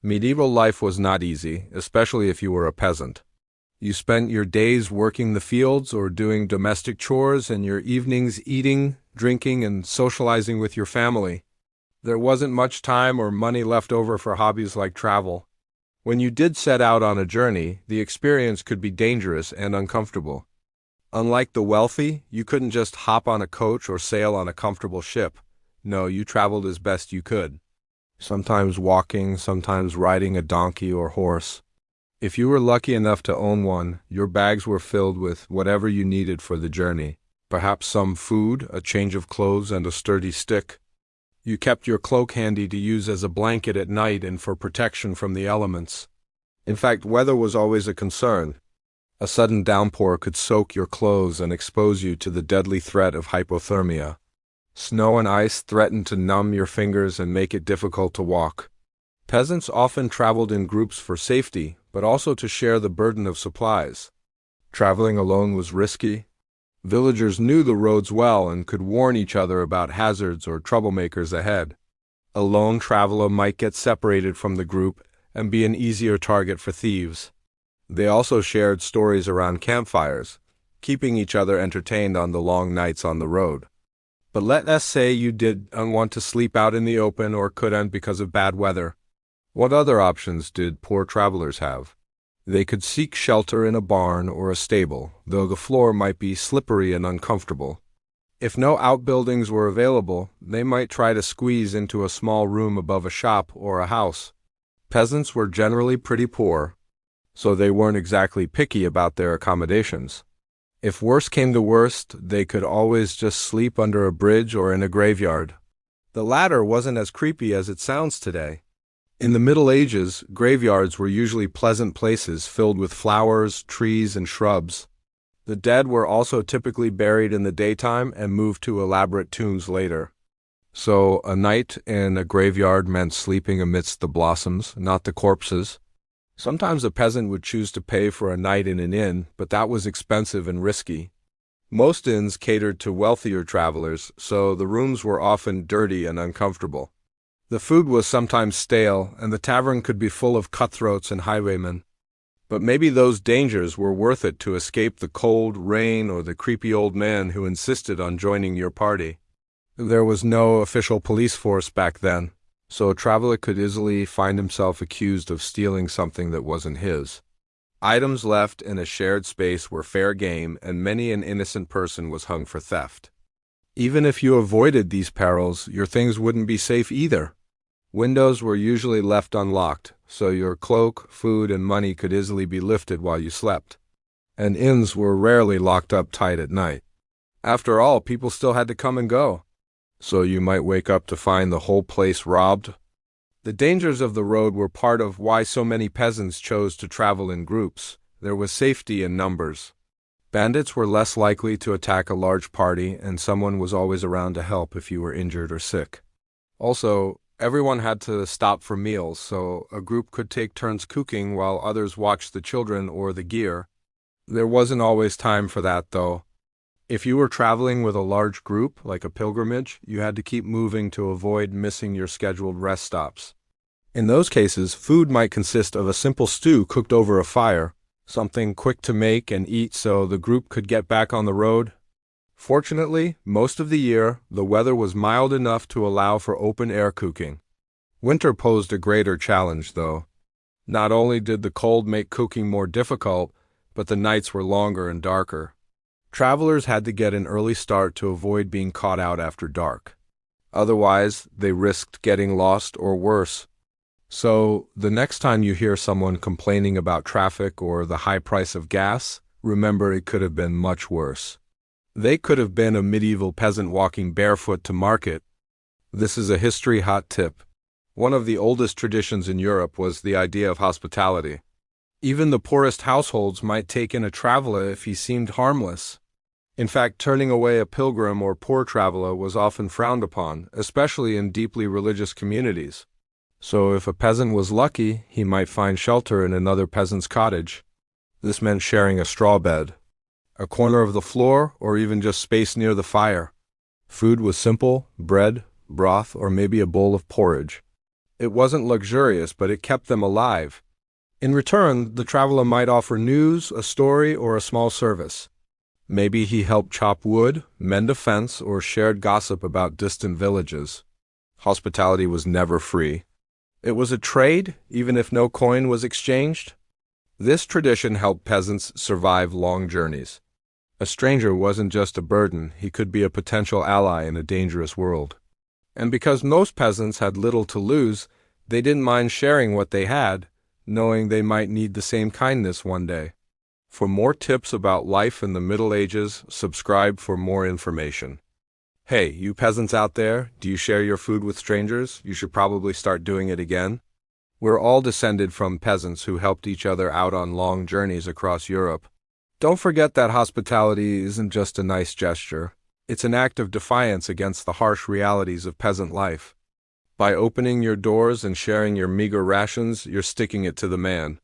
Medieval life was not easy, especially if you were a peasant. You spent your days working the fields or doing domestic chores and your evenings eating, drinking, and socializing with your family. There wasn't much time or money left over for hobbies like travel. When you did set out on a journey, the experience could be dangerous and uncomfortable. Unlike the wealthy, you couldn't just hop on a coach or sail on a comfortable ship. No, you traveled as best you could. Sometimes walking, sometimes riding a donkey or horse. If you were lucky enough to own one, your bags were filled with whatever you needed for the journey. Perhaps some food, a change of clothes, and a sturdy stick. You kept your cloak handy to use as a blanket at night and for protection from the elements. In fact, weather was always a concern. A sudden downpour could soak your clothes and expose you to the deadly threat of hypothermia. Snow and ice threatened to numb your fingers and make it difficult to walk. Peasants often traveled in groups for safety, but also to share the burden of supplies. Traveling alone was risky. Villagers knew the roads well and could warn each other about hazards or troublemakers ahead. A lone traveler might get separated from the group and be an easier target for thieves. They also shared stories around campfires, keeping each other entertained on the long nights on the road. But let us say you didn't want to sleep out in the open or couldn't because of bad weather. What other options did poor travelers have? They could seek shelter in a barn or a stable, though the floor might be slippery and uncomfortable. If no outbuildings were available, they might try to squeeze into a small room above a shop or a house. Peasants were generally pretty poor, so they weren't exactly picky about their accommodations. If worse came to worst, they could always just sleep under a bridge or in a graveyard. The latter wasn't as creepy as it sounds today. In the Middle Ages, graveyards were usually pleasant places filled with flowers, trees, and shrubs. The dead were also typically buried in the daytime and moved to elaborate tombs later. So, a night in a graveyard meant sleeping amidst the blossoms, not the corpses. Sometimes a peasant would choose to pay for a night in an inn, but that was expensive and risky. Most inns catered to wealthier travelers, so the rooms were often dirty and uncomfortable. The food was sometimes stale, and the tavern could be full of cutthroats and highwaymen. But maybe those dangers were worth it to escape the cold, rain, or the creepy old man who insisted on joining your party. There was no official police force back then, so a traveler could easily find himself accused of stealing something that wasn't his. Items left in a shared space were fair game, and many an innocent person was hung for theft. Even if you avoided these perils, your things wouldn't be safe either. Windows were usually left unlocked, so your cloak, food, and money could easily be lifted while you slept. And inns were rarely locked up tight at night. After all, people still had to come and go, so you might wake up to find the whole place robbed. The dangers of the road were part of why so many peasants chose to travel in groups. There was safety in numbers. Bandits were less likely to attack a large party, and someone was always around to help if you were injured or sick. Also, everyone had to stop for meals, so a group could take turns cooking while others watched the children or the gear. There wasn't always time for that, though. If you were traveling with a large group, like a pilgrimage, you had to keep moving to avoid missing your scheduled rest stops. In those cases, food might consist of a simple stew cooked over a fire, something quick to make and eat so the group could get back on the road. Fortunately, most of the year, the weather was mild enough to allow for open-air cooking. Winter posed a greater challenge, though. Not only did the cold make cooking more difficult, but the nights were longer and darker. Travelers had to get an early start to avoid being caught out after dark. Otherwise, they risked getting lost or worse. So, the next time you hear someone complaining about traffic or the high price of gas, remember it could have been much worse. They could have been a medieval peasant walking barefoot to market. This is a history hot tip. One of the oldest traditions in Europe was the idea of hospitality. Even the poorest households might take in a traveler if he seemed harmless. In fact, turning away a pilgrim or poor traveler was often frowned upon, especially in deeply religious communities. So if a peasant was lucky, he might find shelter in another peasant's cottage. This meant sharing a straw bed, a corner of the floor, or even just space near the fire. Food was simple: bread, broth, or maybe a bowl of porridge. It wasn't luxurious, but it kept them alive. In return, the traveler might offer news, a story, or a small service. Maybe he helped chop wood, mend a fence, or shared gossip about distant villages. Hospitality was never free. It was a trade, even if no coin was exchanged. This tradition helped peasants survive long journeys. A stranger wasn't just a burden, he could be a potential ally in a dangerous world. And because most peasants had little to lose, they didn't mind sharing what they had, knowing they might need the same kindness one day. For more tips about life in the Middle Ages, subscribe for more information. Hey, you peasants out there, do you share your food with strangers? You should probably start doing it again. We're all descended from peasants who helped each other out on long journeys across Europe. Don't forget that hospitality isn't just a nice gesture. It's an act of defiance against the harsh realities of peasant life. By opening your doors and sharing your meager rations, you're sticking it to the man.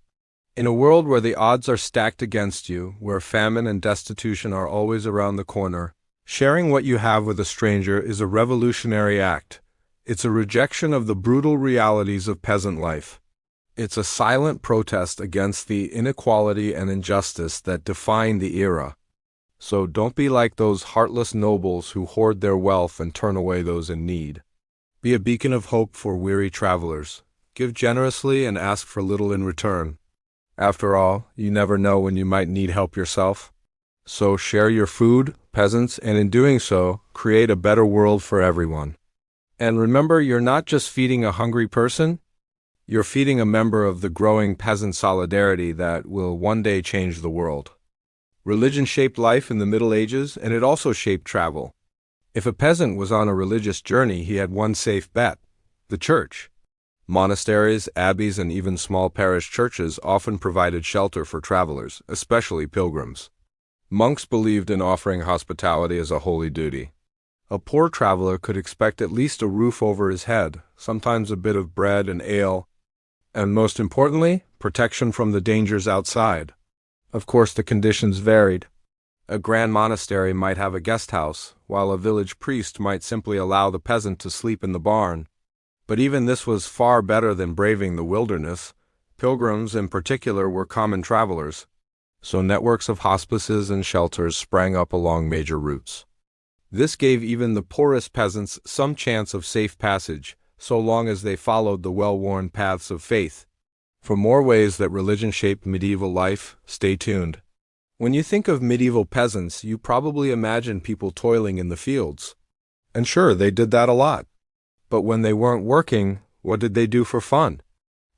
In a world where the odds are stacked against you, where famine and destitution are always around the corner, sharing what you have with a stranger is a revolutionary act. It's a rejection of the brutal realities of peasant life. It's a silent protest against the inequality and injustice that define the era. So don't be like those heartless nobles who hoard their wealth and turn away those in need. Be a beacon of hope for weary travelers. Give generously and ask for little in return. After all, you never know when you might need help yourself. So share your food, peasants, and in doing so, create a better world for everyone. And remember, you're not just feeding a hungry person, you're feeding a member of the growing peasant solidarity that will one day change the world. Religion shaped life in the Middle Ages, and it also shaped travel. If a peasant was on a religious journey, he had one safe bet: the church. Monasteries, abbeys, and even small parish churches often provided shelter for travelers, especially pilgrims. Monks believed in offering hospitality as a holy duty. A poor traveler could expect at least a roof over his head, sometimes a bit of bread and ale, and most importantly, protection from the dangers outside. Of course, the conditions varied. A grand monastery might have a guest house, while a village priest might simply allow the peasant to sleep in the barn. But even this was far better than braving the wilderness. Pilgrims, in particular, were common travelers, so networks of hospices and shelters sprang up along major routes. This gave even the poorest peasants some chance of safe passage, so long as they followed the well-worn paths of faith. For more ways that religion shaped medieval life, stay tuned. When you think of medieval peasants, you probably imagine people toiling in the fields. And sure, they did that a lot. But when they weren't working, what did they do for fun?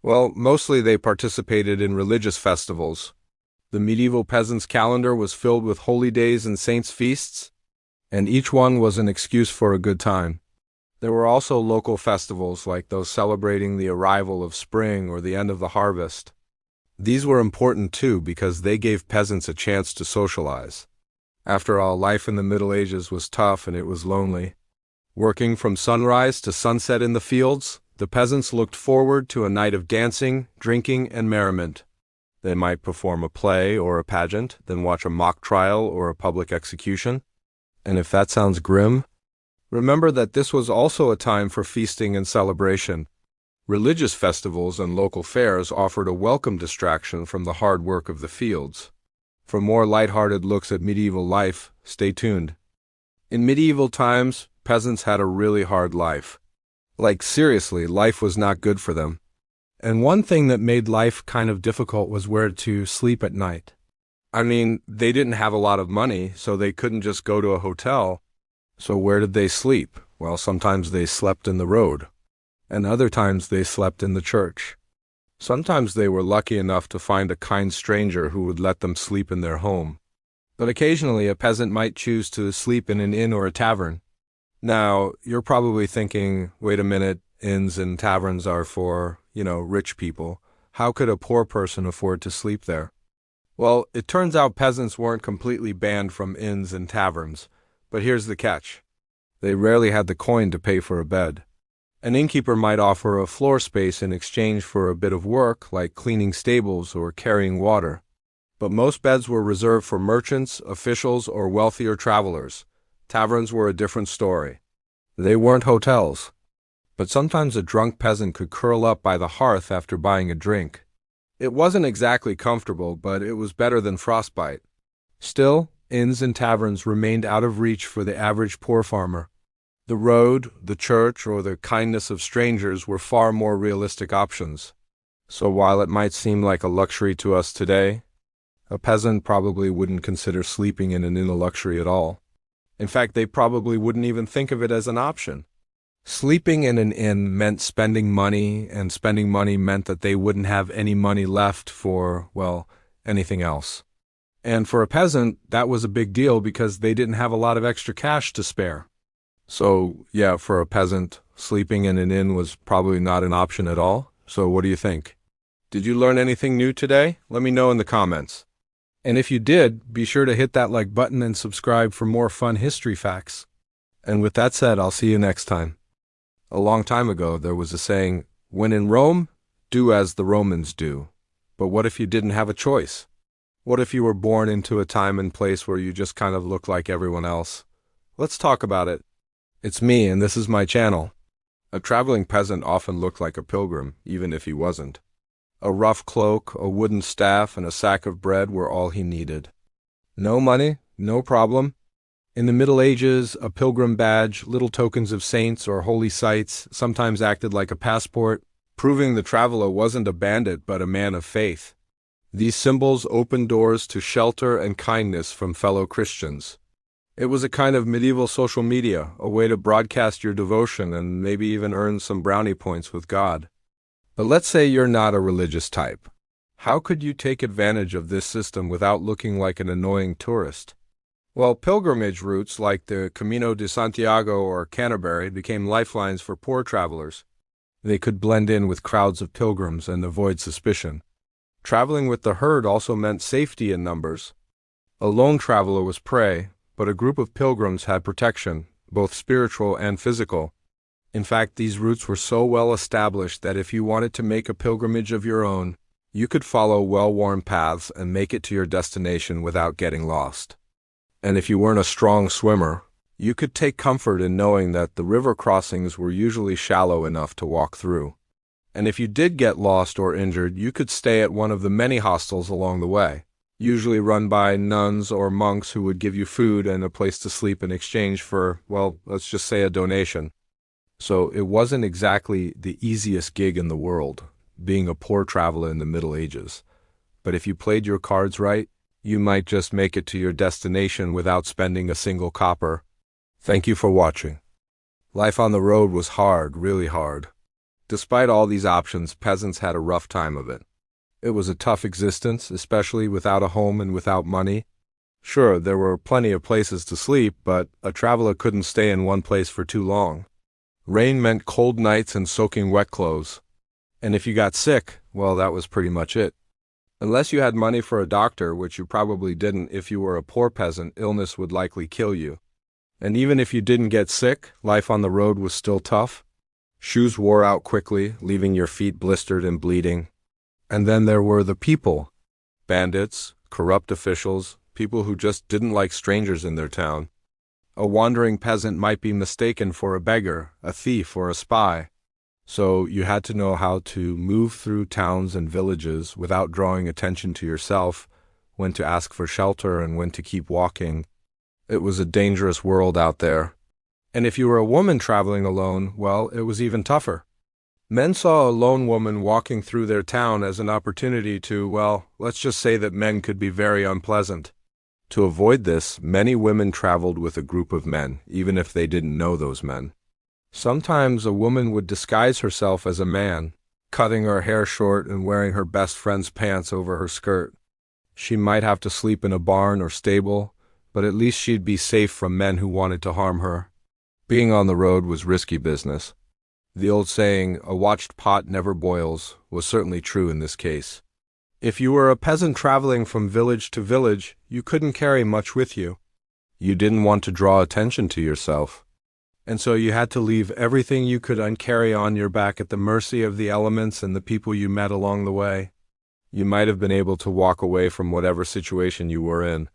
Well, mostly they participated in religious festivals. The medieval peasants' calendar was filled with holy days and saints' feasts, and each one was an excuse for a good time. There were also local festivals like those celebrating the arrival of spring or the end of the harvest. These were important too because they gave peasants a chance to socialize. After all, life in the Middle Ages was tough and it was lonely. Working from sunrise to sunset in the fields, the peasants looked forward to a night of dancing, drinking, and merriment. They might perform a play or a pageant, then watch a mock trial or a public execution. And if that sounds grim, remember that this was also a time for feasting and celebration. Religious festivals and local fairs offered a welcome distraction from the hard work of the fields. For more lighthearted looks at medieval life, stay tuned. In medieval times, peasants had a really hard life. Like seriously, life was not good for them. And one thing that made life kind of difficult was where to sleep at night. I mean, they didn't have a lot of money, so they couldn't just go to a hotel. So where did they sleep? Well, sometimes they slept in the road, and other times they slept in the church. Sometimes they were lucky enough to find a kind stranger who would let them sleep in their home. But occasionally a peasant might choose to sleep in an inn or a tavern. Now, you're probably thinking, wait a minute, inns and taverns are for, rich people. How could a poor person afford to sleep there? Well, it turns out peasants weren't completely banned from inns and taverns. But here's the catch. They rarely had the coin to pay for a bed. An innkeeper might offer a floor space in exchange for a bit of work, like cleaning stables or carrying water. But most beds were reserved for merchants, officials, or wealthier travelers. Taverns were a different story. They weren't hotels. But sometimes a drunk peasant could curl up by the hearth after buying a drink. It wasn't exactly comfortable, but it was better than frostbite. Still, inns and taverns remained out of reach for the average poor farmer. The road, the church, or the kindness of strangers were far more realistic options. So while it might seem like a luxury to us today, a peasant probably wouldn't consider sleeping in an inn a luxury at all. In fact, they probably wouldn't even think of it as an option. Sleeping in an inn meant spending money, and spending money meant that they wouldn't have any money left for, well, anything else. And for a peasant, that was a big deal because they didn't have a lot of extra cash to spare. So, yeah, for a peasant, sleeping in an inn was probably not an option at all. So what do you think? Did you learn anything new today? Let me know in the comments. And if you did, be sure to hit that like button and subscribe for more fun history facts. And with that said, I'll see you next time. A long time ago, there was a saying, when in Rome, do as the Romans do. But what if you didn't have a choice? What if you were born into a time and place where you just kind of look like everyone else? Let's talk about it. It's me, and this is my channel. A traveling peasant often looked like a pilgrim, even if he wasn't. A rough cloak, a wooden staff, and a sack of bread were all he needed. No money, no problem. In the Middle Ages, a pilgrim badge, little tokens of saints or holy sites, sometimes acted like a passport, proving the traveler wasn't a bandit but a man of faith. These symbols opened doors to shelter and kindness from fellow Christians. It was a kind of medieval social media, a way to broadcast your devotion and maybe even earn some brownie points with God. But let's say you're not a religious type. How could you take advantage of this system without looking like an annoying tourist? Well, pilgrimage routes like the Camino de Santiago or Canterbury became lifelines for poor travelers. They could blend in with crowds of pilgrims and avoid suspicion. Traveling with the herd also meant safety in numbers. A lone traveler was prey, but a group of pilgrims had protection, both spiritual and physical. In fact, these routes were so well established that if you wanted to make a pilgrimage of your own, you could follow well-worn paths and make it to your destination without getting lost. And if you weren't a strong swimmer, you could take comfort in knowing that the river crossings were usually shallow enough to walk through. And if you did get lost or injured, you could stay at one of the many hostels along the way, usually run by nuns or monks who would give you food and a place to sleep in exchange for, well, let's just say a donation. So it wasn't exactly the easiest gig in the world, being a poor traveler in the Middle Ages. But if you played your cards right, you might just make it to your destination without spending a single copper. Thank you for watching. Life on the road was hard, really hard. Despite all these options, peasants had a rough time of it. It was a tough existence, especially without a home and without money. Sure, there were plenty of places to sleep, but a traveler couldn't stay in one place for too long. Rain meant cold nights and soaking wet clothes. And if you got sick, well, that was pretty much it. Unless you had money for a doctor, which you probably didn't if you were a poor peasant, illness would likely kill you. And even if you didn't get sick, life on the road was still tough. Shoes wore out quickly, leaving your feet blistered and bleeding. And then there were the people. Bandits, corrupt officials, people who just didn't like strangers in their town. A wandering peasant might be mistaken for a beggar, a thief, or a spy. So you had to know how to move through towns and villages without drawing attention to yourself, when to ask for shelter and when to keep walking. It was a dangerous world out there. And if you were a woman traveling alone, well, it was even tougher. Men saw a lone woman walking through their town as an opportunity to, well, let's just say that men could be very unpleasant. To avoid this, many women traveled with a group of men, even if they didn't know those men. Sometimes a woman would disguise herself as a man, cutting her hair short and wearing her best friend's pants over her skirt. She might have to sleep in a barn or stable, but at least she'd be safe from men who wanted to harm her. Being on the road was risky business. The old saying, "A watched pot never boils," was certainly true in this case. If you were a peasant traveling from village to village, you couldn't carry much with you. You didn't want to draw attention to yourself. And so you had to leave everything you could carry on your back at the mercy of the elements and the people you met along the way. You might have been able to walk away from whatever situation you were in,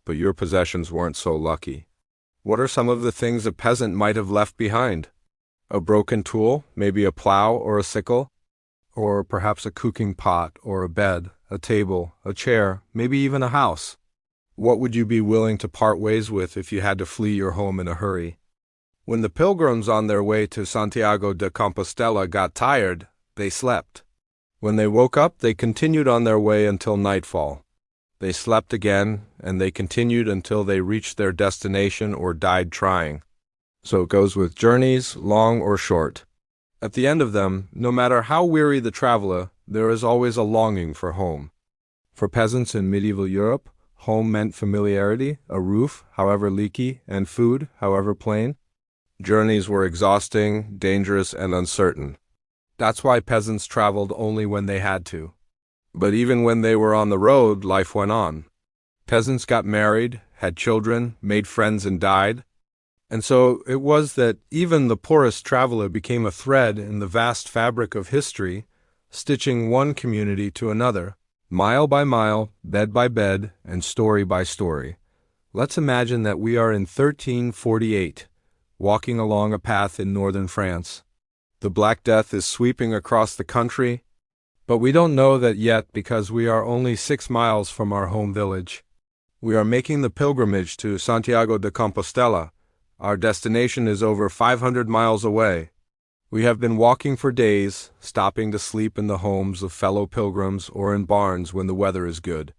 but your possessions weren't so lucky. What are some of the things a peasant might have left behind? A broken tool, maybe a plow or a sickle, or perhaps a cooking pot or a bed, a table, a chair, maybe even a house. What would you be willing to part ways with if you had to flee your home in a hurry? When the pilgrims on their way to Santiago de Compostela got tired, they slept. When they woke up, they continued on their way until nightfall. They slept again, and they continued until they reached their destination or died trying. So it goes with journeys, long or short. At the end of them, no matter how weary the traveler, there is always a longing for home. For peasants in medieval Europe, home meant familiarity, a roof, however leaky, and food, however plain. Journeys were exhausting, dangerous, and uncertain. That's why peasants traveled only when they had to. But even when they were on the road, life went on. Peasants got married, had children, made friends, and died. And so it was that even the poorest traveler became a thread in the vast fabric of history, stitching one community to another, mile by mile, bed by bed, and story by story. Let's imagine that we are in 1348, walking along a path in northern France. The Black Death is sweeping across the country, but we don't know that yet because we are only 6 miles from our home village. We are making the pilgrimage to Santiago de Compostela. Our destination is over 500 miles away. We have been walking for days, stopping to sleep in the homes of fellow pilgrims or in barns when the weather is good.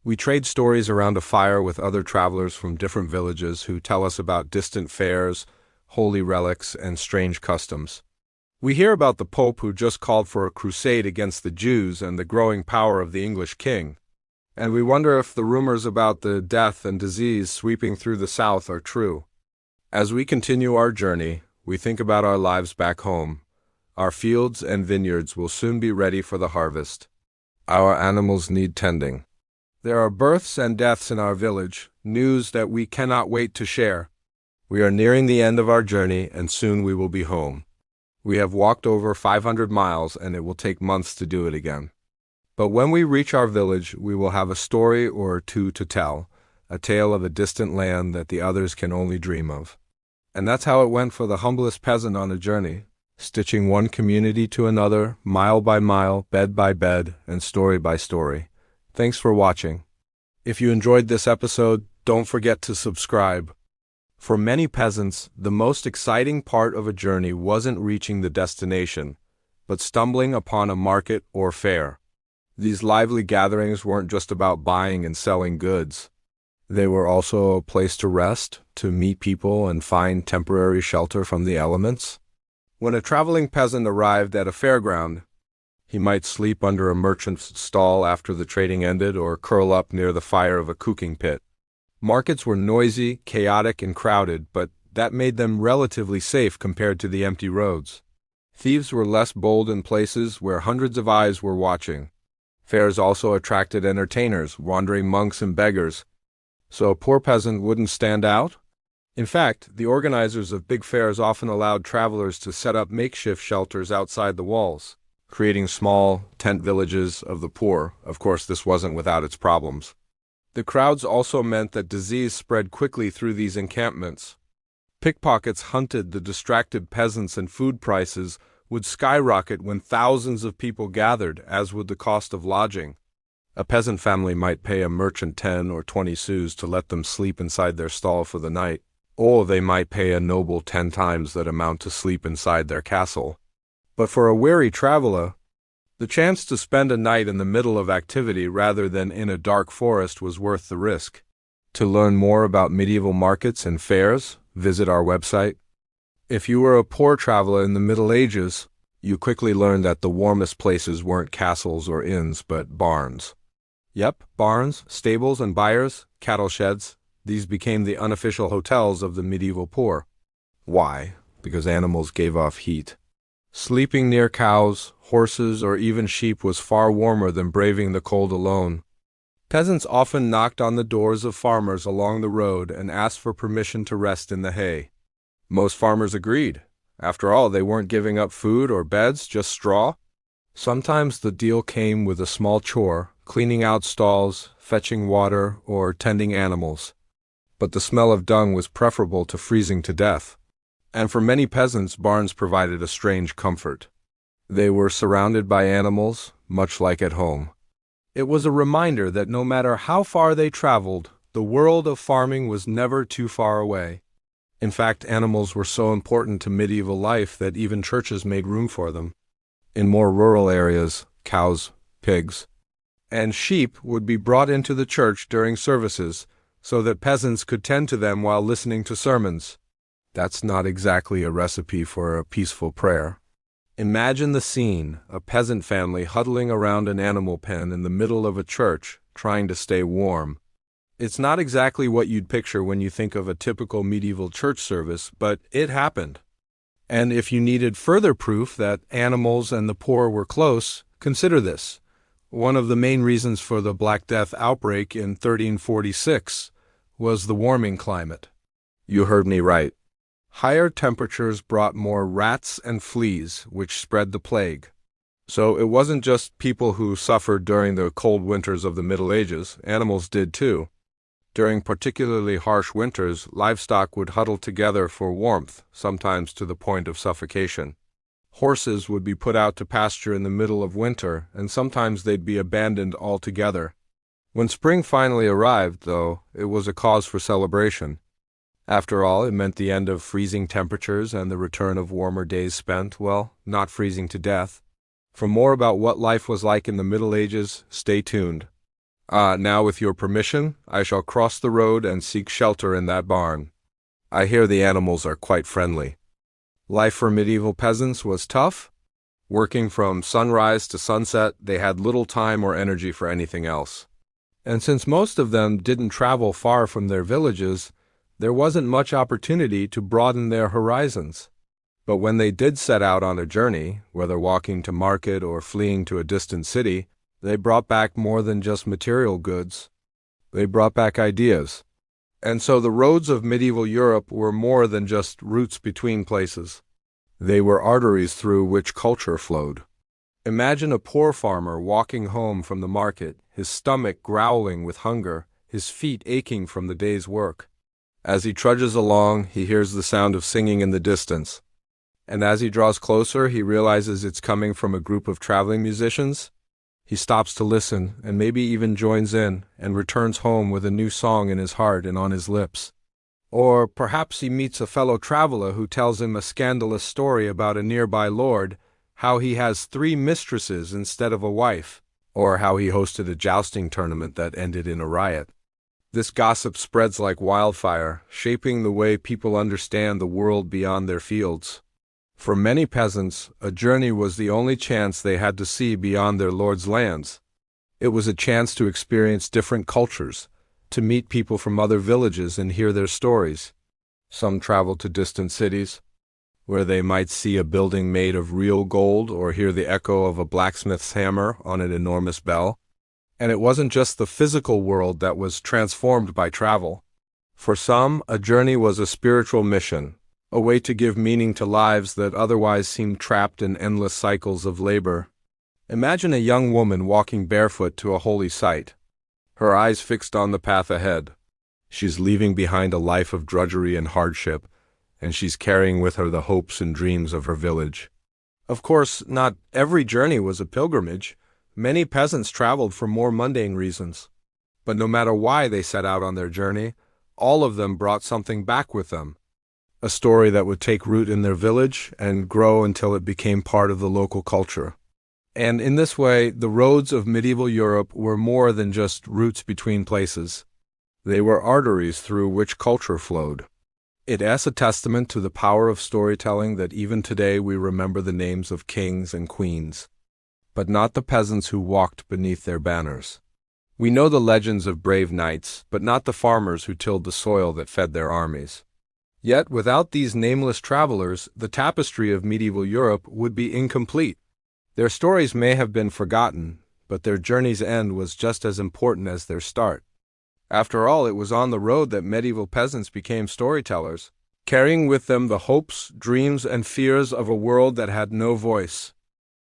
We trade stories around a fire with other travelers from different villages who tell us about distant fairs, holy relics, and strange customs. We hear about the Pope who just called for a crusade against the Jews and the growing power of the English king. And we wonder if the rumors about the death and disease sweeping through the South are true. As we continue our journey, we think about our lives back home. Our fields and vineyards will soon be ready for the harvest. Our animals need tending. There are births and deaths in our village, news that we cannot wait to share. We are nearing the end of our journey, and soon we will be home. We have walked over 500 miles, and it will take months to do it again. But when we reach our village, we will have a story or two to tell, a tale of a distant land that the others can only dream of. And that's how it went for the humblest peasant on a journey, stitching one community to another, mile by mile, bed by bed, and story by story. Thanks for watching. If you enjoyed this episode, don't forget to subscribe. For many peasants, the most exciting part of a journey wasn't reaching the destination, but stumbling upon a market or fair. These lively gatherings weren't just about buying and selling goods. They were also a place to rest, to meet people, and find temporary shelter from the elements. When a traveling peasant arrived at a fairground, he might sleep under a merchant's stall after the trading ended or curl up near the fire of a cooking pit. Markets were noisy, chaotic, and crowded, but that made them relatively safe compared to the empty roads. Thieves were less bold in places where hundreds of eyes were watching. Fairs also attracted entertainers, wandering monks and beggars, so a poor peasant wouldn't stand out. In fact, the organizers of big fairs often allowed travelers to set up makeshift shelters outside the walls, creating small tent villages of the poor. Of course, this wasn't without its problems. The crowds also meant that disease spread quickly through these encampments. Pickpockets hunted the distracted peasants, and food prices would skyrocket when thousands of people gathered, as would the cost of lodging. A peasant family might pay a merchant 10 or 20 sous to let them sleep inside their stall for the night, or they might pay a noble 10 times that amount to sleep inside their castle. But for a weary traveler, the chance to spend a night in the middle of activity rather than in a dark forest was worth the risk. To learn more about medieval markets and fairs, visit our website. If you were a poor traveler in the Middle Ages, you quickly learned that the warmest places weren't castles or inns, but barns. Yep, barns, stables and byres, cattle sheds. These became the unofficial hotels of the medieval poor. Why? Because animals gave off heat. Sleeping near cows, horses, or even sheep was far warmer than braving the cold alone. Peasants often knocked on the doors of farmers along the road and asked for permission to rest in the hay. Most farmers agreed. After all, they weren't giving up food or beds, just straw. Sometimes the deal came with a small chore, cleaning out stalls, fetching water, or tending animals. But the smell of dung was preferable to freezing to death. And for many peasants, barns provided a strange comfort. They were surrounded by animals, much like at home. It was a reminder that no matter how far they traveled, the world of farming was never too far away. In fact, animals were so important to medieval life that even churches made room for them. In more rural areas, cows, pigs, and sheep would be brought into the church during services so that peasants could tend to them while listening to sermons. That's not exactly a recipe for a peaceful prayer. Imagine the scene, a peasant family huddling around an animal pen in the middle of a church, trying to stay warm. It's not exactly what you'd picture when you think of a typical medieval church service, but it happened. And if you needed further proof that animals and the poor were close, consider this. One of the main reasons for the Black Death outbreak in 1346 was the warming climate. You heard me right. Higher temperatures brought more rats and fleas, which spread the plague. So it wasn't just people who suffered during the cold winters of the Middle Ages, animals did too. During particularly harsh winters, livestock would huddle together for warmth, sometimes to the point of suffocation. Horses would be put out to pasture in the middle of winter, and sometimes they'd be abandoned altogether. When spring finally arrived, though, it was a cause for celebration. After all, it meant the end of freezing temperatures and the return of warmer days spent, well, not freezing to death. For more about what life was like in the Middle Ages, stay tuned. Now with your permission, I shall cross the road and seek shelter in that barn. I hear the animals are quite friendly. Life for medieval peasants was tough. Working from sunrise to sunset, they had little time or energy for anything else. And since most of them didn't travel far from their villages, there wasn't much opportunity to broaden their horizons. But when they did set out on a journey, whether walking to market or fleeing to a distant city, they brought back more than just material goods. They brought back ideas. And so the roads of medieval Europe were more than just routes between places. They were arteries through which culture flowed. Imagine a poor farmer walking home from the market, his stomach growling with hunger, his feet aching from the day's work. As he trudges along, he hears the sound of singing in the distance. And as he draws closer, he realizes it's coming from a group of traveling musicians. He stops to listen, and maybe even joins in, and returns home with a new song in his heart and on his lips. Or perhaps he meets a fellow traveler who tells him a scandalous story about a nearby lord, how he has 3 mistresses instead of a wife, or how he hosted a jousting tournament that ended in a riot. This gossip spreads like wildfire, shaping the way people understand the world beyond their fields. For many peasants, a journey was the only chance they had to see beyond their lord's lands. It was a chance to experience different cultures, to meet people from other villages and hear their stories. Some traveled to distant cities, where they might see a building made of real gold or hear the echo of a blacksmith's hammer on an enormous bell. And it wasn't just the physical world that was transformed by travel. For some, a journey was a spiritual mission, a way to give meaning to lives that otherwise seemed trapped in endless cycles of labor. Imagine a young woman walking barefoot to a holy site, her eyes fixed on the path ahead. She's leaving behind a life of drudgery and hardship, and she's carrying with her the hopes and dreams of her village. Of course, not every journey was a pilgrimage. Many peasants traveled for more mundane reasons. But no matter why they set out on their journey, all of them brought something back with them. A story that would take root in their village and grow until it became part of the local culture. And in this way, the roads of medieval Europe were more than just routes between places. They were arteries through which culture flowed. It's a testament to the power of storytelling that even today we remember the names of kings and queens, but not the peasants who walked beneath their banners. We know the legends of brave knights, but not the farmers who tilled the soil that fed their armies. Yet, without these nameless travelers, the tapestry of medieval Europe would be incomplete. Their stories may have been forgotten, but their journey's end was just as important as their start. After all, it was on the road that medieval peasants became storytellers, carrying with them the hopes, dreams, and fears of a world that had no voice.